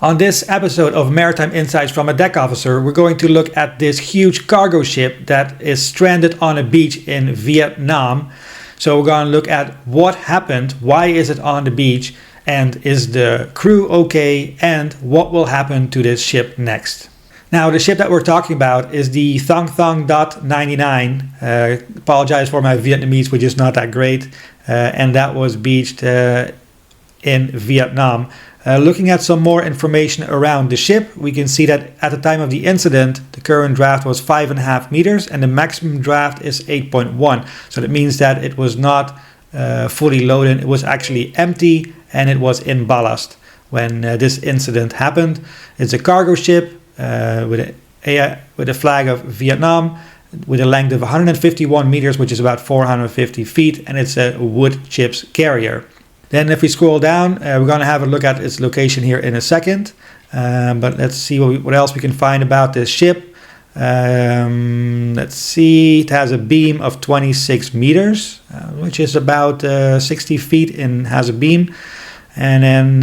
On this episode of Maritime Insights from a Deck Officer, we're going to look at this huge cargo ship that is stranded on a beach in Vietnam. So we're going to look at what happened, why is it on the beach, and is the crew okay, and what will happen to this ship next. Now, the ship that we're talking about is the THANH THANH DAT 99. Apologize for my Vietnamese, which is not that great. And that was beached in Vietnam. Looking at some more information around the ship, we can see that at the time of the incident, the current draft was 5.5 meters and the maximum draft is 8.1. So that means that it was not fully loaded, it was actually empty and it was in ballast when this incident happened. It's a cargo ship with a flag of Vietnam, with a length of 151 meters, which is about 450 feet, and it's a wood chips carrier. Then if we scroll down, we're going to have a look at its location here in a second. But let's see what else we can find about this ship. Let's see, it has a beam of 26 meters, which is about 60 feet and has a beam. And then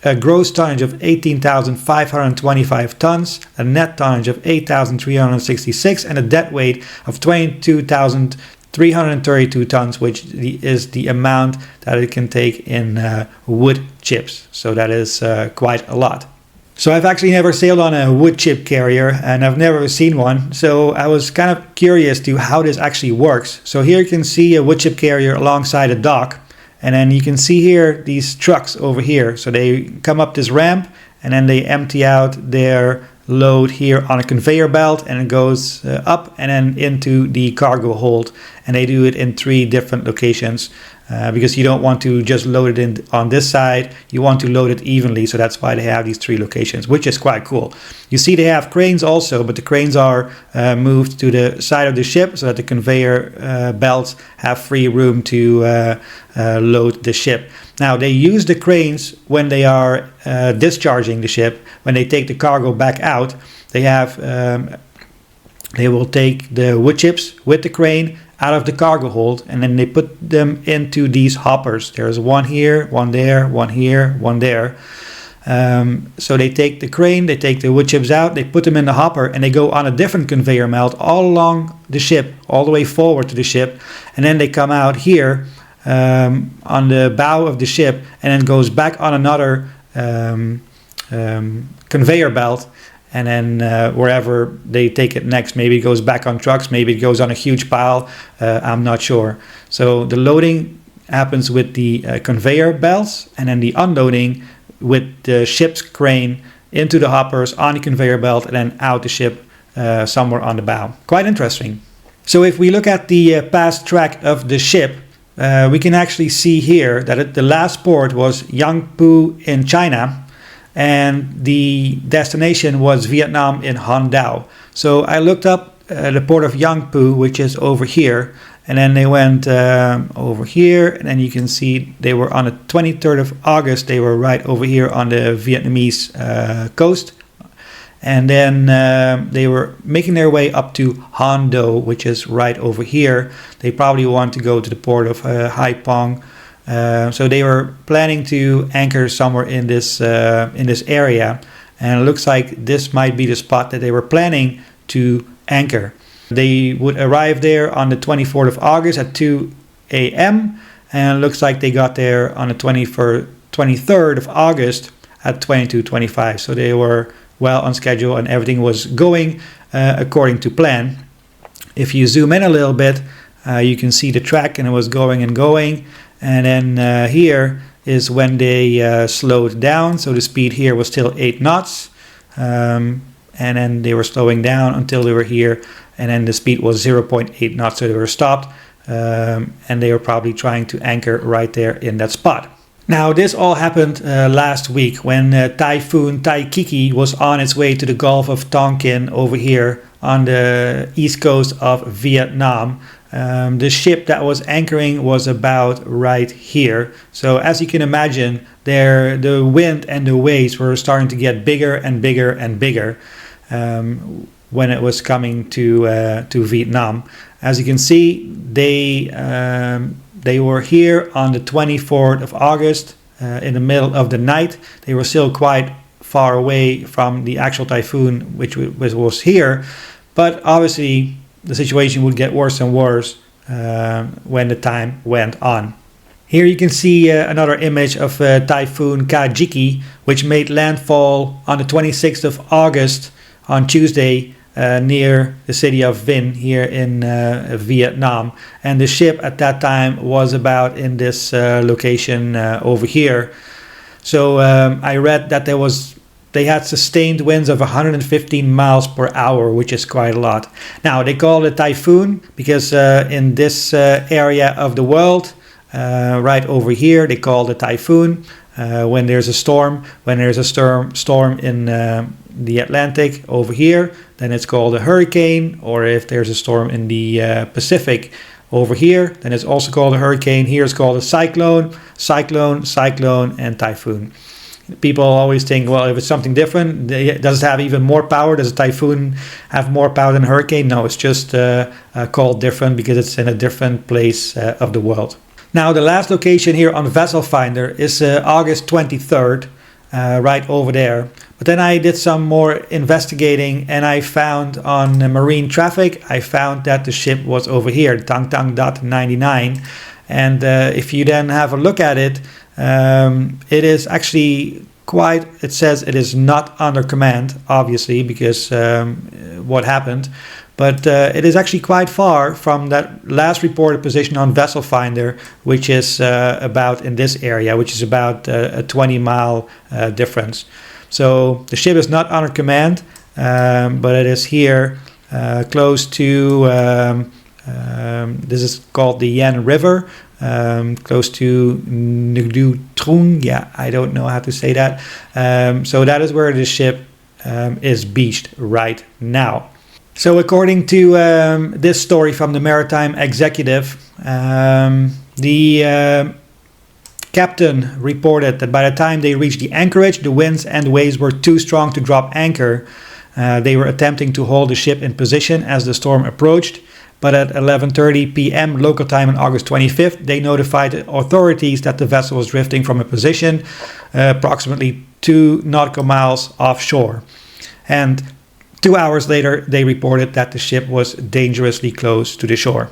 a gross tonnage of 18,525 tons, a net tonnage of 8,366, and a dead weight of 22,332 tons, which is the amount that it can take in wood chips. So that is quite a lot. So I've actually never sailed on a wood chip carrier and I've never seen one. So I was kind of curious to how this actually works. So here you can see a wood chip carrier alongside a dock. And then you can see here these trucks over here. So they come up this ramp and then they empty out their load here on a conveyor belt, and it goes up and then into the cargo hold. And they do it in 3 different locations because you don't want to just load it in on this side. You want to load it evenly. So that's why they have these 3 locations, which is quite cool. You see they have cranes also, but the cranes are moved to the side of the ship so that the conveyor belts have free room to load the ship. Now they use the cranes when they are discharging the ship. When they take the cargo back out, they will take the wood chips with the crane out of the cargo hold, and then they put them into these hoppers. There's one here, one there, one here, one there. So they take the crane, they take the wood chips out, they put them in the hopper, and they go on a different conveyor belt all along the ship, all the way forward to the ship, and then they come out here on the bow of the ship, and then goes back on another conveyor belt, and then wherever they take it next, maybe it goes back on trucks, maybe it goes on a huge pile, I'm not sure. So the loading happens with the conveyor belts, and then the unloading with the ship's crane into the hoppers on the conveyor belt, and then out the ship somewhere on the bow. Quite interesting. So if we look at the past track of the ship, we can actually see here that the last port was Yangpu in China, and the destination was Vietnam in Hon Dao. So I looked up the port of Yangpu, which is over here, and then they went over here, and then you can see they were on the 23rd of August, they were right over here on the Vietnamese coast. And then they were making their way up to Hon Do, which is right over here. They probably want to go to the port of Hai Phong. So they were planning to anchor somewhere in this area, and it looks like this might be the spot that they were planning to anchor. They would arrive there on the 24th of August at 2 a.m. and it looks like they got there on the 23rd of August at 22:25. So they were well on schedule and everything was going according to plan. If you zoom in a little bit, you can see the track, and it was going and going. And then here is when they slowed down. So the speed here was still 8 knots. And then they were slowing down until they were here. And then the speed was 0.8 knots. So they were stopped. And they were probably trying to anchor right there in that spot. Now, this all happened last week when Typhoon Kajiki was on its way to the Gulf of Tonkin over here on the east coast of Vietnam. The ship that was anchoring was about right here. So as you can imagine, the wind and the waves were starting to get bigger and bigger and bigger when it was coming to Vietnam. As you can see, they were here on the 24th of August in the middle of the night. They were still quite far away from the actual typhoon, which was here. But obviously, the situation would get worse and worse when the time went on. Here you can see another image of Typhoon Kajiki, which made landfall on the 26th of August on Tuesday near the city of Vinh here in Vietnam. And the ship at that time was about in this location over here. So I read that they had sustained winds of 115 miles per hour, which is quite a lot. Now, they call it a typhoon because in this area of the world, right over here, they call it a typhoon when there's a storm. When there's a storm in the Atlantic over here, then it's called a hurricane. Or if there's a storm in the Pacific over here, then it's also called a hurricane. Here it's called a cyclone, and typhoon. People always think, well, if it's something different, does it have even more power? Does a typhoon have more power than a hurricane? No, it's just called different because it's in a different place of the world. Now, the last location here on Vessel Finder is August 23rd, right over there. But then I did some more investigating and I found on marine traffic, I found that the ship was over here, THANH THANH DAT 99. And if you then have a look at it, it is actually it says it is not under command, obviously, because what happened. But it is actually quite far from that last reported position on Vessel Finder, which is about in this area, which is about a 20-mile difference. So the ship is not under command, but it is here close to, this is called the Yen River, close to Ngu Trung. Yeah, I don't know how to say that. So that is where the ship is beached right now. So according to this story from the Maritime Executive, the captain reported that by the time they reached the anchorage, the winds and waves were too strong to drop anchor. They were attempting to hold the ship in position as the storm approached, but at 11:30 p.m. local time on August 25th, they notified the authorities that the vessel was drifting from a position approximately 2 nautical miles offshore. And 2 hours later, they reported that the ship was dangerously close to the shore.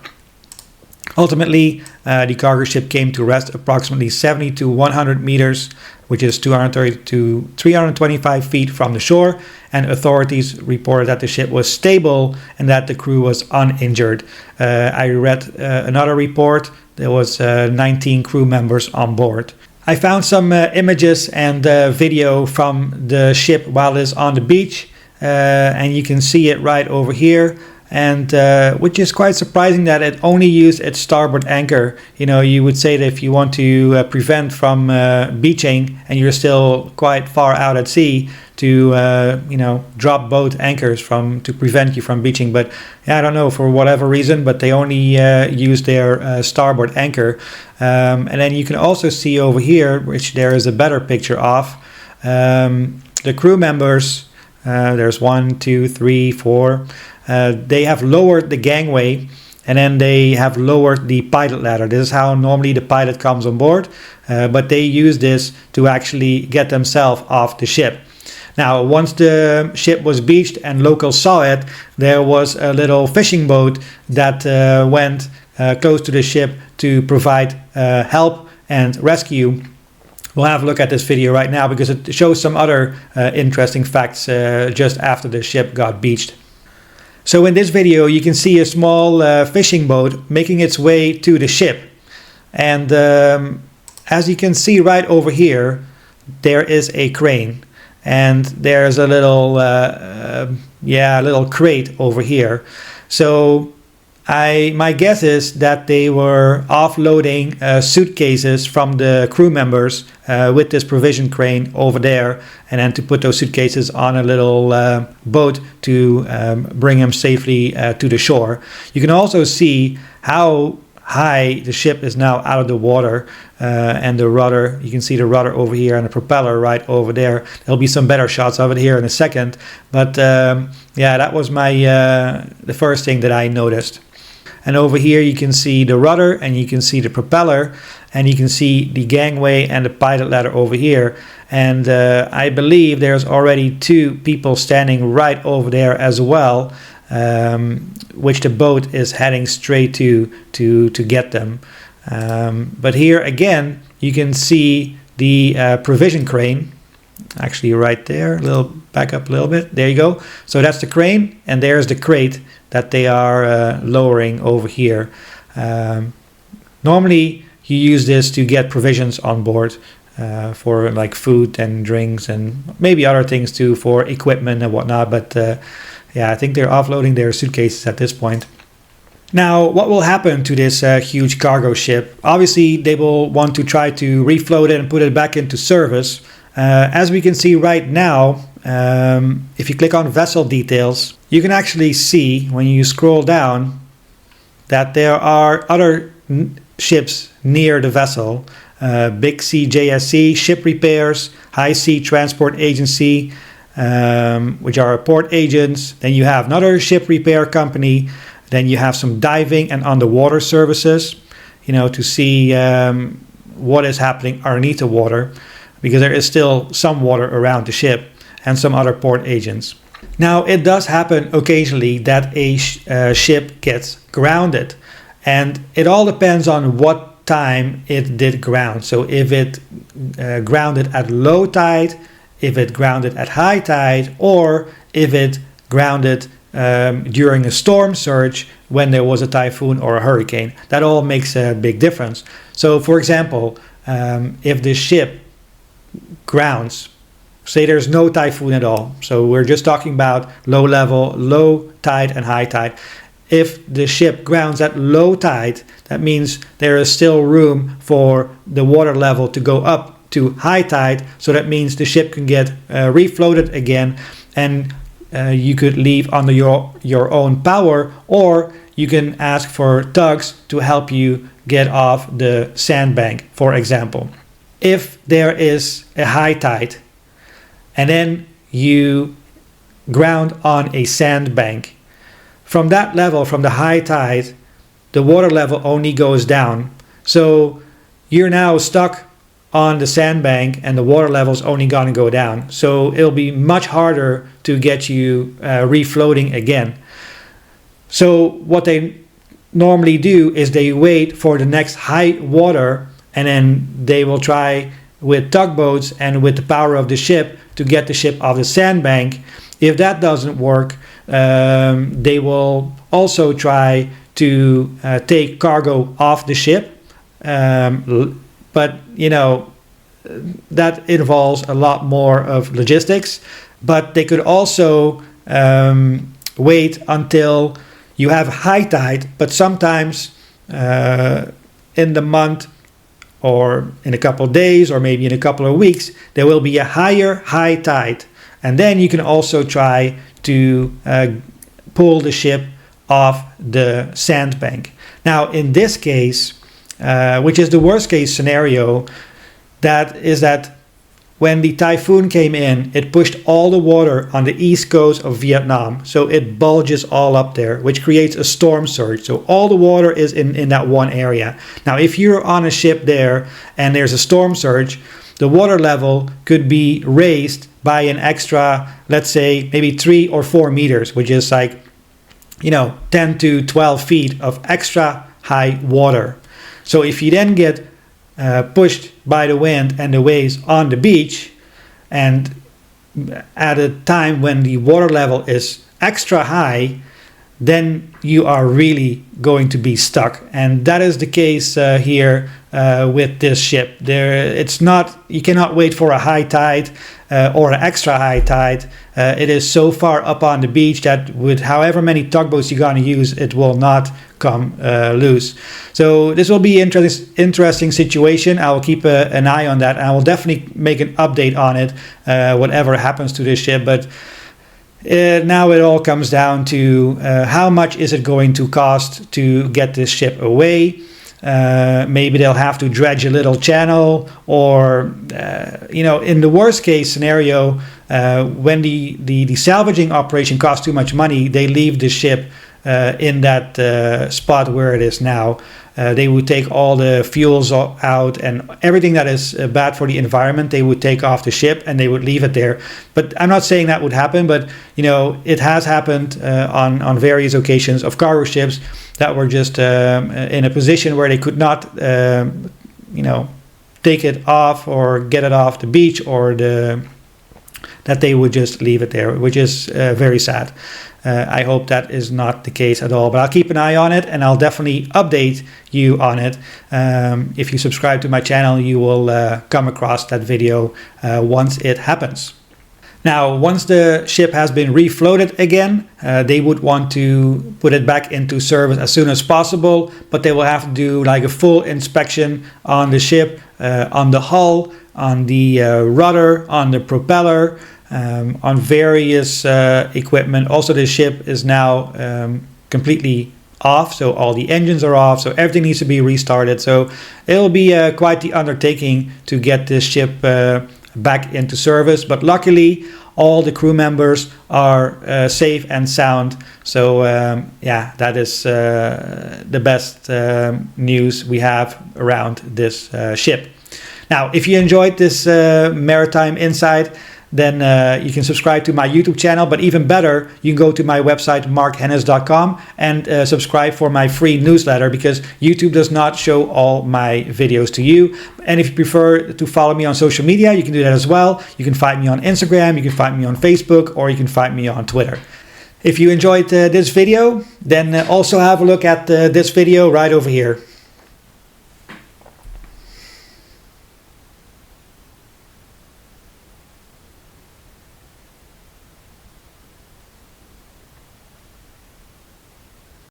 Ultimately, the cargo ship came to rest approximately 70 to 100 meters, which is 230 to 325 feet from the shore, and authorities reported that the ship was stable and that the crew was uninjured. I read another report. There was 19 crew members on board. I found some images and video from the ship while it's on the beach, and you can see it right over here. And which is quite surprising that it only used its starboard anchor. You know, you would say that if you want to prevent from beaching and you're still quite far out at sea, to drop both anchors to prevent you from beaching. But yeah, I don't know, for whatever reason, but they only use their starboard anchor. And then you can also see over here, which there is a better picture of, the crew members. There's 1, 2, 3, 4. They have lowered the gangway and then they have lowered the pilot ladder. This is how normally the pilot comes on board, but they use this to actually get themselves off the ship. Now, once the ship was beached and locals saw it, there was a little fishing boat that went close to the ship to provide help and rescue. We'll have a look at this video right now because it shows some other interesting facts just after the ship got beached. So in this video you can see a small fishing boat making its way to the ship, and as you can see right over here, there is a crane, and there's a little little crate over here. So my guess is that they were offloading suitcases from the crew members with this provision crane over there, and then to put those suitcases on a little boat to bring them safely to the shore. You can also see how high the ship is now out of the water, and the rudder, you can see the rudder over here and the propeller right over there. There'll be some better shots of it here in a second, but yeah, that was the first thing that I noticed. And over here you can see the rudder and you can see the propeller, and you can see the gangway and the pilot ladder over here. And I believe there's already 2 people standing right over there as well, which the boat is heading straight to get them. But here again, you can see the provision crane, actually right there, back up a little bit, there you go. So that's the crane, and there's the crate that they are lowering over here. Normally you use this to get provisions on board for like food and drinks and maybe other things too, for equipment and whatnot, but yeah, I think they're offloading their suitcases at this point. Now, what will happen to this huge cargo ship? Obviously, they will want to try to refloat it and put it back into service. As we can see right now, if you click on vessel details, you can actually see when you scroll down that there are other ships near the vessel. Big Sea JSC, Ship Repairs, High Sea Transport Agency, which are port agents. Then you have another ship repair company. Then you have some diving and underwater services, you know, to see what is happening underneath the water, because there is still some water around the ship, and some other port agents. Now, it does happen occasionally that a ship gets grounded, and it all depends on what time it did ground. So if it grounded at low tide, if it grounded at high tide, or if it grounded during a storm surge when there was a typhoon or a hurricane. That all makes a big difference. So for example, if the ship grounds, say there's no typhoon at all, so we're just talking about low level, low tide and high tide. If the ship grounds at low tide, that means there is still room for the water level to go up to high tide, so that means the ship can get refloated again, and you could leave under your own power, or you can ask for tugs to help you get off the sandbank, for example. If there is a high tide and then you ground on a sandbank, from that level, from the high tide, the water level only goes down. So you're now stuck on the sandbank and the water level is only going to go down. So it'll be much harder to get you refloating again. So what they normally do is they wait for the next high water, and then they will try with tugboats and with the power of the ship to get the ship off the sandbank. If that doesn't work, they will also try to take cargo off the ship. But you know, that involves a lot more of logistics. But they could also wait until you have high tide, but sometimes in the month or in a couple of days or maybe in a couple of weeks, there will be a higher high tide. And then you can also try to pull the ship off the sandbank. Now, in this case, which is the worst case scenario, that when the typhoon came in, it pushed all the water on the east coast of Vietnam. So it bulges all up there, which creates a storm surge. So all the water is in that one area. Now, if you're on a ship there and there's a storm surge, the water level could be raised by an extra, let's say, maybe 3 or 4 meters, which is like, 10 to 12 feet of extra high water. So if you then get pushed by the wind and the waves on the beach, and at a time when the water level is extra high, then you are really going to be stuck. And that is the case here with this ship. You cannot wait for a high tide or an extra high tide. It is so far up on the beach that with however many tugboats you're going to use, it will not come loose. So this will be an interesting situation. I will keep an eye on that, and I will definitely make an update on it, whatever happens to this ship. But now it all comes down to how much is it going to cost to get this ship away. Maybe they'll have to dredge a little channel, or in the worst case scenario, when the salvaging operation costs too much money, they leave the ship in that spot where it is now. They would take all the fuels out and everything that is bad for the environment. They would take off the ship and they would leave it there. But I'm not saying that would happen, but you know, it has happened on various occasions of cargo ships that were just in a position where they could not, you know, take it off or get it off the beach, or that they would just leave it there, which is very sad. I hope that is not the case at all, but I'll keep an eye on it and I'll definitely update you on it. If you subscribe to my channel, you will come across that video once it happens. Now, once the ship has been refloated again, they would want to put it back into service as soon as possible, but they will have to do like a full inspection on the ship, on the hull, on the rudder, on the propeller, on various equipment. Also, the ship is now completely off, so all the engines are off, so everything needs to be restarted. So it'll be quite the undertaking to get this ship back into service, but luckily all the crew members are safe and sound. So yeah, that is the best news we have around this ship. Now, if you enjoyed this Maritime Insight, then you can subscribe to my YouTube channel, but even better, you can go to my website markhennis.com and subscribe for my free newsletter, because YouTube does not show all my videos to you. And if you prefer to follow me on social media, you can do that as well. You can find me on Instagram, you can find me on Facebook, or you can find me on Twitter. If you enjoyed this video, then also have a look at this video right over here.